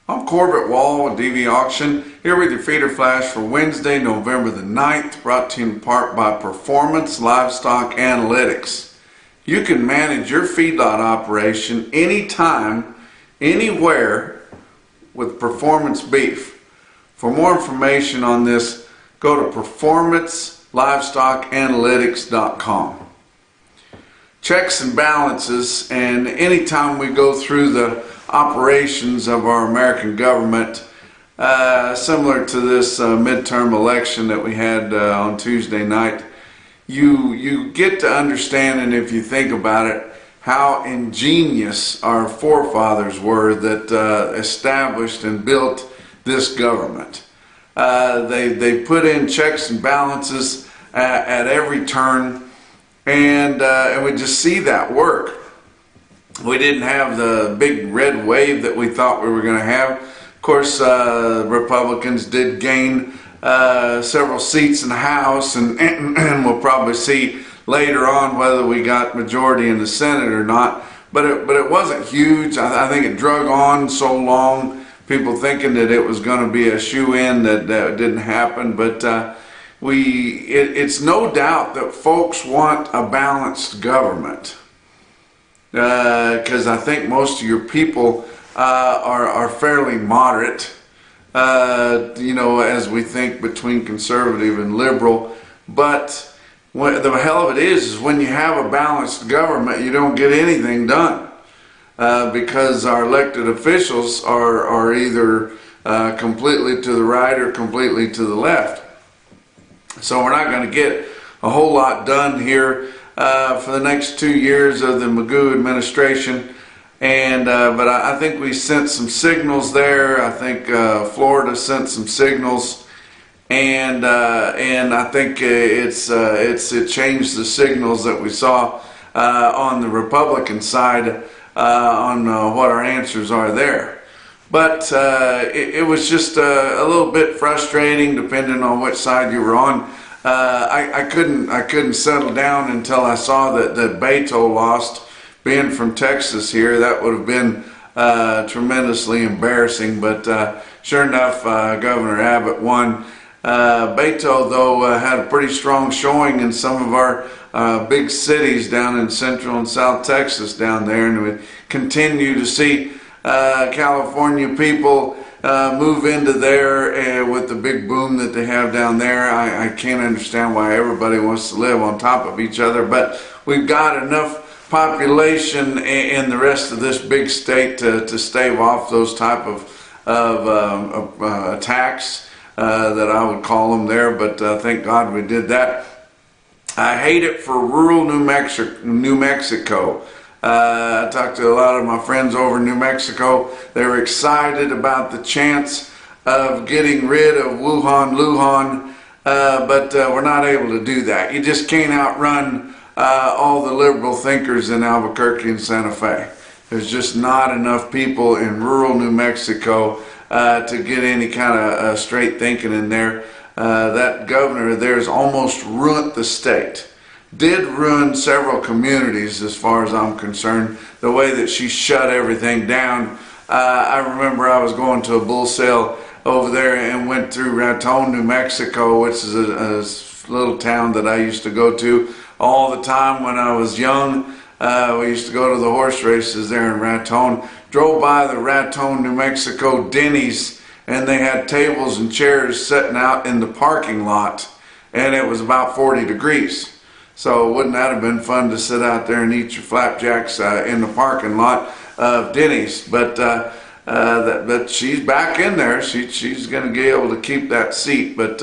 I'm Corbett Wall with DV Auction, here with your feeder flash for Wednesday, November the 9th, brought to you in part by Performance Livestock Analytics. You can manage your feedlot operation anytime, anywhere with Performance Beef. For more information on this, go to performancelivestockanalytics.com. Checks and balances, and anytime we go through the operations of our American government, similar to this midterm election that we had on Tuesday night, you get to understand, and if you think about it, how ingenious our forefathers were that established and built this government. They put in checks and balances at every turn, and we just see that work. We didn't have the big red wave that we thought we were going to have. Of course, Republicans did gain several seats in the House, and we'll probably see later on whether we got majority in the Senate or not. But it wasn't huge. I think it drug on so long, people thinking that it was going to be a shoe-in, that didn't happen. But it's no doubt that folks want a balanced government, because I think most of your people are fairly moderate, as we think between conservative and liberal. But the hell of it is when you have a balanced government, you don't get anything done, because our elected officials are either completely to the right or completely to the left. So we're not going to get a whole lot done here for the next 2 years of the Magoo administration, but I think we sent some signals there. I think Florida sent some signals, and I think it changed the signals that we saw on the Republican side on what our answers are there. But it was just a little bit frustrating, depending on which side you were on. I couldn't settle down until I saw that Beto lost. Being from Texas here, that would have been tremendously embarrassing. But sure enough, Governor Abbott won. Beto, though, had a pretty strong showing in some of our big cities down in Central and South Texas down there, and we continue to see California people move into there with the big boom that they have down there. I can't understand why everybody wants to live on top of each other, but we've got enough population in the rest of this big state to stave off those type of attacks that I would call them there. But thank God we did that. I hate it for rural New Mexico. I talked to a lot of my friends over in New Mexico. They were excited about the chance of getting rid of Lujan, but we're not able to do that. You just can't outrun all the liberal thinkers in Albuquerque and Santa Fe. There's just not enough people in rural New Mexico to get any kind of straight thinking in there. That governor there's almost ruined the state. Did ruin several communities as far as I'm concerned, the way that she shut everything down. I remember I was going to a bull sale over there and went through Raton, New Mexico, which is a little town that I used to go to all the time when I was young. We used to go to the horse races there in Raton. Drove by the Raton, New Mexico Denny's, and they had tables and chairs sitting out in the parking lot, and it was about 40 degrees. So wouldn't that have been fun to sit out there and eat your flapjacks in the parking lot of Denny's? But she's back in there. She's going to be able to keep that seat. But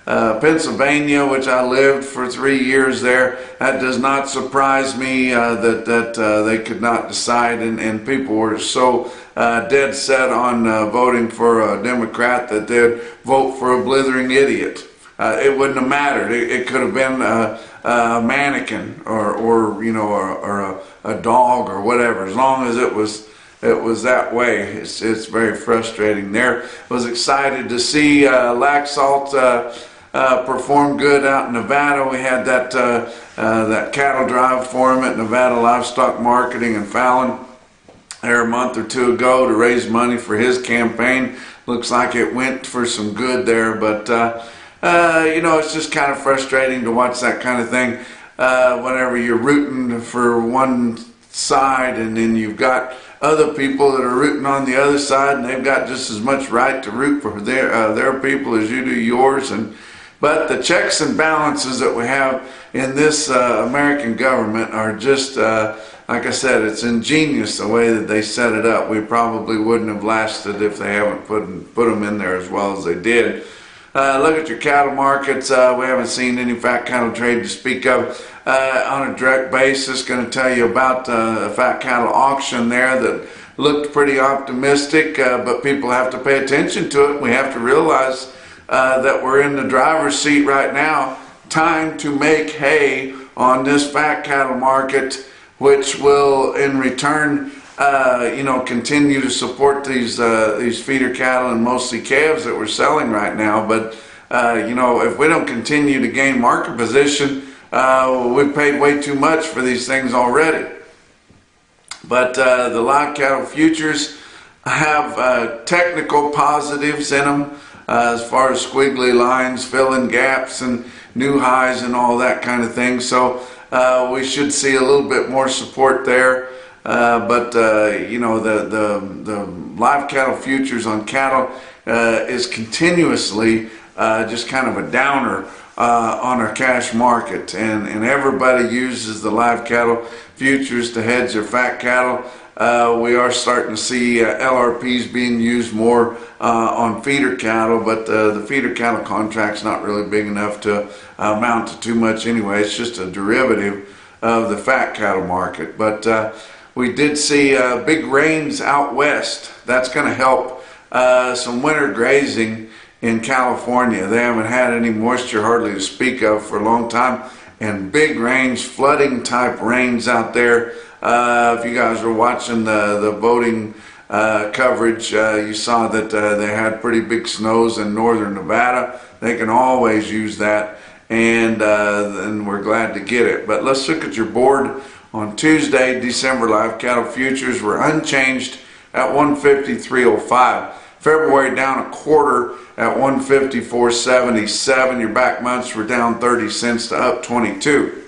Pennsylvania, which I lived for 3 years there, that does not surprise me that they could not decide, and people were so dead set on voting for a Democrat that they'd vote for a blithering idiot. It wouldn't have mattered. It could have been a mannequin or a dog or whatever. As long as it was that way. It's very frustrating there. Was excited to see Laxalt perform good out in Nevada. We had that cattle drive for him at Nevada Livestock Marketing in Fallon. there a month or two ago to raise money for his campaign. Looks like it went for some good there, but you know, it's just kind of frustrating to watch that kind of thing whenever you're rooting for one side and then you've got other people that are rooting on the other side, and they've got just as much right to root for their people as you do yours. But the checks and balances that we have in this American government are just, like I said, it's ingenious the way that they set it up. We probably wouldn't have lasted if they haven't put them in there as well as they did. Look at your cattle markets. We haven't seen any fat cattle trade to speak of. On a direct basis, going to tell you about a fat cattle auction there that looked pretty optimistic, but people have to pay attention to it. We have to realize that we're in the driver's seat right now. Time to make hay on this fat cattle market, which will in return you know, continue to support these feeder cattle and mostly calves that we're selling right now. But you know, if we don't continue to gain market position, we've paid way too much for these things already. But the live cattle futures have technical positives in them as far as squiggly lines, filling gaps and new highs and all that kind of thing. So we should see a little bit more support there. But you know, the live cattle futures on cattle is continuously just kind of a downer on our cash market, and everybody uses the live cattle futures to hedge their fat cattle. We are starting to see LRPs being used more on feeder cattle, but the feeder cattle contract's not really big enough to amount to too much anyway. It's just a derivative of the fat cattle market. But we did see big rains out west. That's going to help some winter grazing in California. They haven't had any moisture hardly to speak of for a long time, and big rains, flooding type rains out there. If you guys were watching the voting coverage, you saw that they had pretty big snows in northern Nevada. They can always use that, and we're glad to get it. But let's look at your board. On Tuesday, December live cattle futures were unchanged at 153.05. February down a quarter at 154.77. Your back months were down 30 cents to up 22.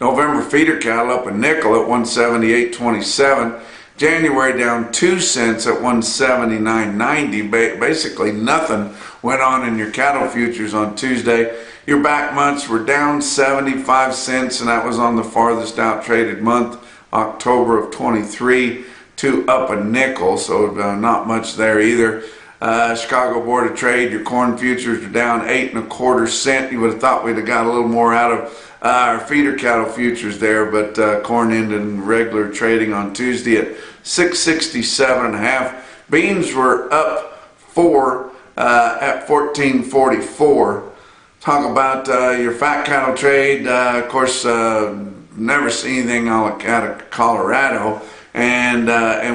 November feeder cattle up a nickel at 178.27. January down 2 cents at 179.90. Basically nothing went on in your cattle futures on Tuesday. Your back months were down 75 cents, and that was on the farthest out traded month, October of 23, to up a nickel, so not much there either. Chicago Board of Trade, your corn futures are down 8 1/4 cents. You would have thought we'd have got a little more out of our feeder cattle futures there, but corn ended in regular trading on Tuesday at 667.5. Beans were up 4 at 14.44. Talk about your fat cattle trade. Of course, never see anything out of Colorado, and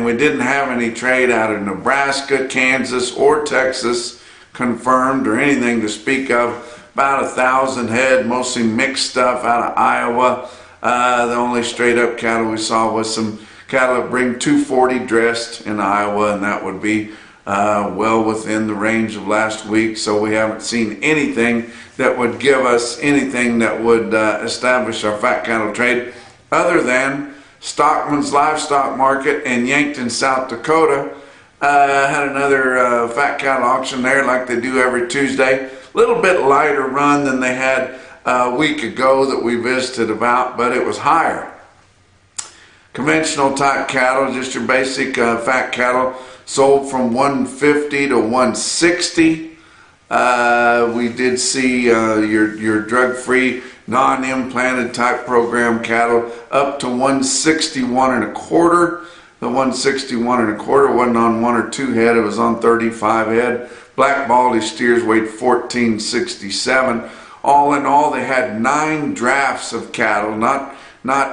we didn't have any trade out of Nebraska, Kansas, or Texas confirmed or anything to speak of. About 1,000 head, mostly mixed stuff out of Iowa. The only straight up cattle we saw was some cattle that bring 240 dressed in Iowa, and that would be well within the range of last week. So we haven't seen anything that would give us anything that would establish our fat cattle trade, other than Stockman's Livestock Market in Yankton, South Dakota. Had another fat cattle auction there like they do every Tuesday. A little bit lighter run than they had a week ago that we visited about, but it was higher. Conventional type cattle, just your basic fat cattle, sold from 150 to 160. We did see your drug-free, non-implanted type program cattle up to 161 1/4. The 161 1/4 wasn't on 1 or 2 head, it was on 35 head. Black Baldy steers weighed 1467. All in all, they had 9 drafts of cattle, not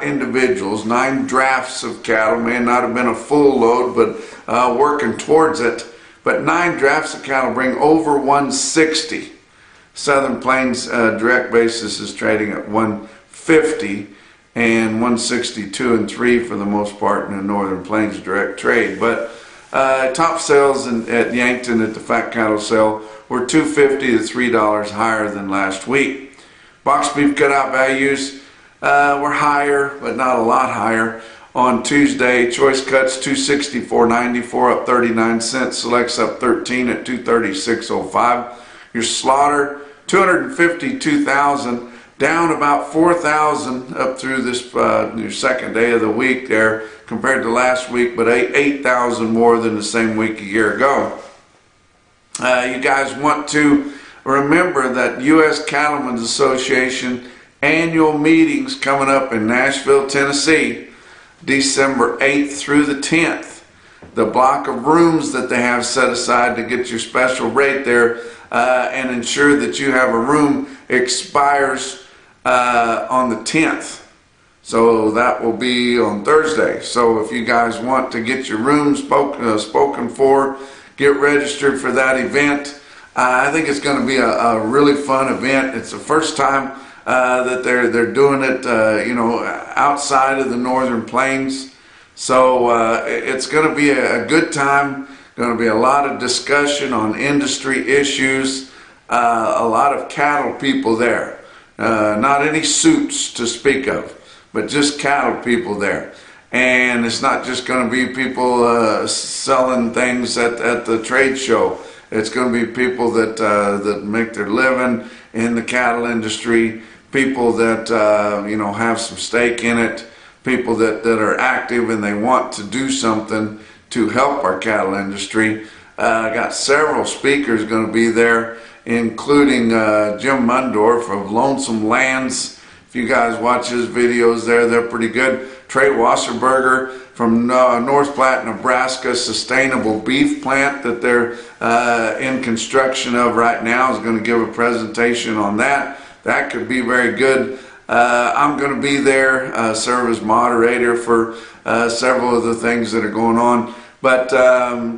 individuals, 9 drafts of cattle. May not have been a full load, but working towards it. But 9 drafts of cattle bring over 160. Southern Plains direct basis is trading at 150. and 162 and 3 for the most part in the Northern Plains direct trade. But top sales at Yankton at the fat cattle sale were $2.50 to $3 higher than last week. Box beef cutout values were higher, but not a lot higher. On Tuesday, choice cuts $264.94, up 39 cents. Selects up 13 at $236.05. Your slaughter, 252,000, down about 4,000 up through this your second day of the week there compared to last week, but 8,000 more than the same week a year ago. You guys want to remember that U.S. Cattlemen's Association annual meetings coming up in Nashville, Tennessee, December 8th through the 10th. The block of rooms that they have set aside to get your special rate there and ensure that you have a room expires on the 10th. So that will be on Thursday. So if you guys want to get your room spoken for, get registered for that event. I think it's going to be a really fun event. It's the first time that they're doing it, outside of the Northern Plains. So it's going to be a good time. Going to be a lot of discussion on industry issues. A lot of cattle people there. Not any suits to speak of, but just cattle people there. And it's not just going to be people selling things at the trade show. It's going to be people that make their living in the cattle industry, people that have some stake in it, people that are active and they want to do something to help our cattle industry. I got several speakers going to be there, including Jim Mundorf of Lonesome Lands. If you guys watch his videos there, they're pretty good. Trey Wasserberger from North Platte, Nebraska, sustainable beef plant that they're in construction of right now, is going to give a presentation on that. That could be very good. I'm going to be there, serve as moderator for several of the things that are going on. But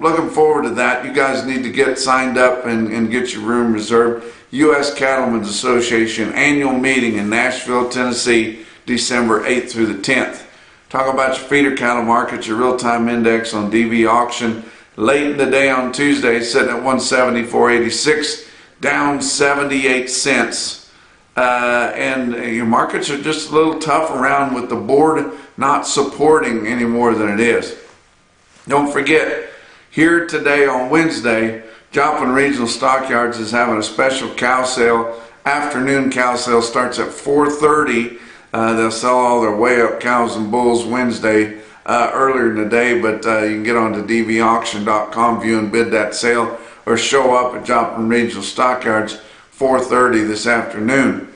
looking forward to that. You guys need to get signed up and get your room reserved. U.S. Cattlemen's Association annual meeting in Nashville, Tennessee, December 8th through the 10th. Talk about your feeder cattle market, your real-time index on DV auction. Late in the day on Tuesday, sitting at 174.86, down 78 cents. And your markets are just a little tough around with the board not supporting any more than it is. Don't forget, here today on Wednesday, Joplin Regional Stockyards is having a special cow sale. Afternoon cow sale starts at 4:30. They'll sell all their weigh-up cows and bulls Wednesday earlier in the day, but you can get on to dvauction.com, view and bid that sale, or show up at Joplin Regional Stockyards 4:30 this afternoon.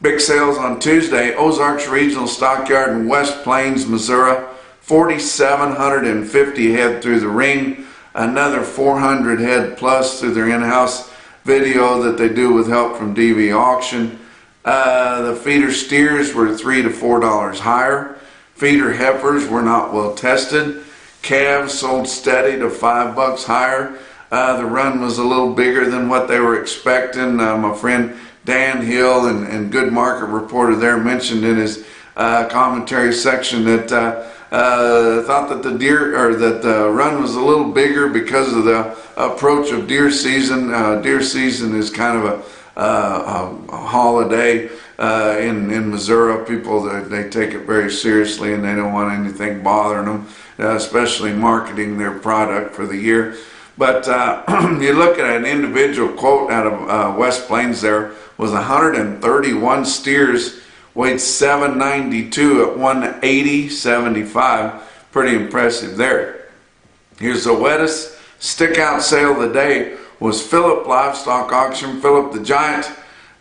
Big sales on Tuesday, Ozarks Regional Stockyard in West Plains, Missouri, 4,750 head through the ring, another 400 head plus through their in-house video that they do with help from DV Auction. The feeder steers were $3 to $4 higher. Feeder heifers were not well tested. Calves sold steady to $5 higher. The run was a little bigger than what they were expecting. My friend Dan Hill and Good Market Reporter there mentioned in his commentary section that thought that the run was a little bigger because of the approach of deer season. Deer season is kind of a holiday in Missouri. People they take it very seriously and they don't want anything bothering them, especially marketing their product for the year. But you look at an individual quote out of West Plains, there was 131 steers, weighed 792 at 180.75. Pretty impressive there. Here's the wettest stick out sale of the day was Phillip Livestock Auction, Phillip the Giant.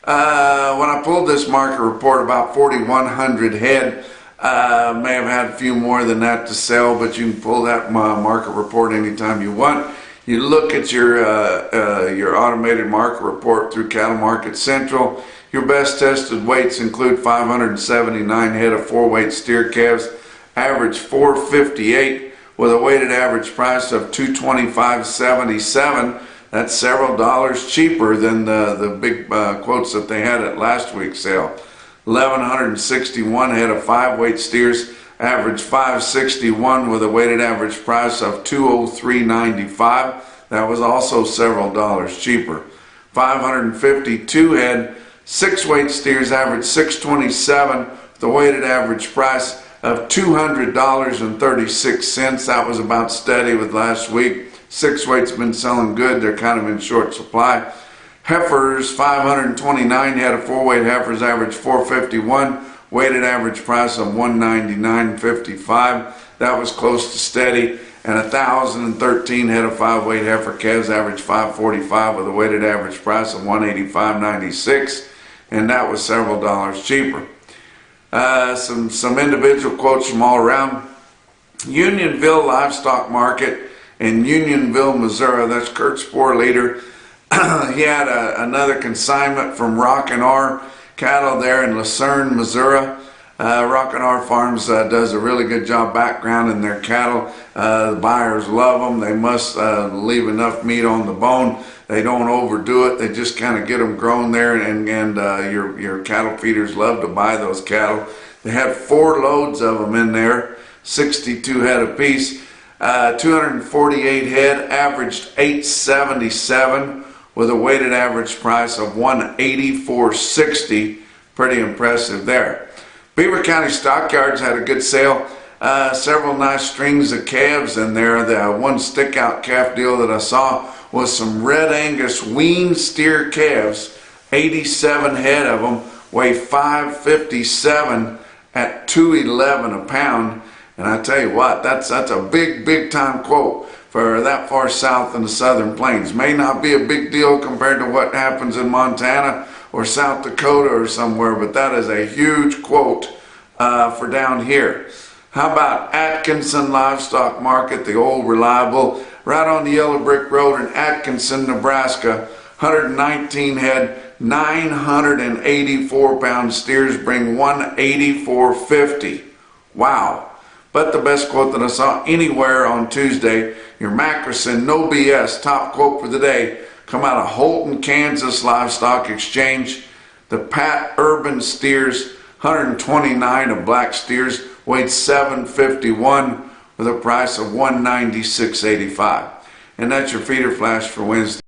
When I pulled this market report, about 4,100 head. May have had a few more than that to sell, but you can pull that market report anytime you want. You look at your automated market report through Cattle Market Central. Your best tested weights include 579 head of 4-weight steer calves, average 458 with a weighted average price of $225.77. That's several dollars cheaper than the big quotes that they had at last week's sale. 1,161 head of 5-weight steers, averaged 561 with a weighted average price of $203.95. That was also several dollars cheaper. 552 head 6-weight steers averaged 627 with a weighted average price of $200.36. That was about steady with last week. 6-weight's been selling good. They're kind of in short supply. Heifers, 529 head of 4-weight heifers averaged 451, weighted average price of $199.55. That was close to steady. And 1,013 head of 5-weight heifer calves averaged 545 with a weighted average price of $185.96, and that was several dollars cheaper. Some individual quotes from all around. Unionville Livestock Market in Unionville, Missouri. That's Kurt Spohr leader. He had another consignment from Rock-N-R cattle there in Lucerne, Missouri. Rock-N-R Farms does a really good job backgrounding their cattle. The buyers love them. They must leave enough meat on the bone. They don't overdo it. They just kind of get them grown there, and your cattle feeders love to buy those cattle. They had 4 loads of them in there, 62 head apiece. 248 head, averaged $877 with a weighted average price of $184.60. Pretty impressive there. Beaver County Stockyards had a good sale. Several nice strings of calves in there. The one stick-out calf deal that I saw was some Red Angus wean steer calves. 87 head of them, weigh 557 at $211 a pound. And I tell you what, that's a big time quote for that far south in the Southern Plains. May not be a big deal compared to what happens in Montana or South Dakota or somewhere, but that is a huge quote for down here. How about Atkinson Livestock Market, the old reliable, right on the Yellow Brick Road in Atkinson, Nebraska. 119 head, 984 pound steers bring $184.50. Wow. But the best quote that I saw anywhere on Tuesday, your Mackerson No BS top quote for the day, come out of Holton, Kansas Livestock Exchange. The Pat Urban steers, 129 of black steers, weighed 751 with a price of $196.85. And that's your feeder flash for Wednesday.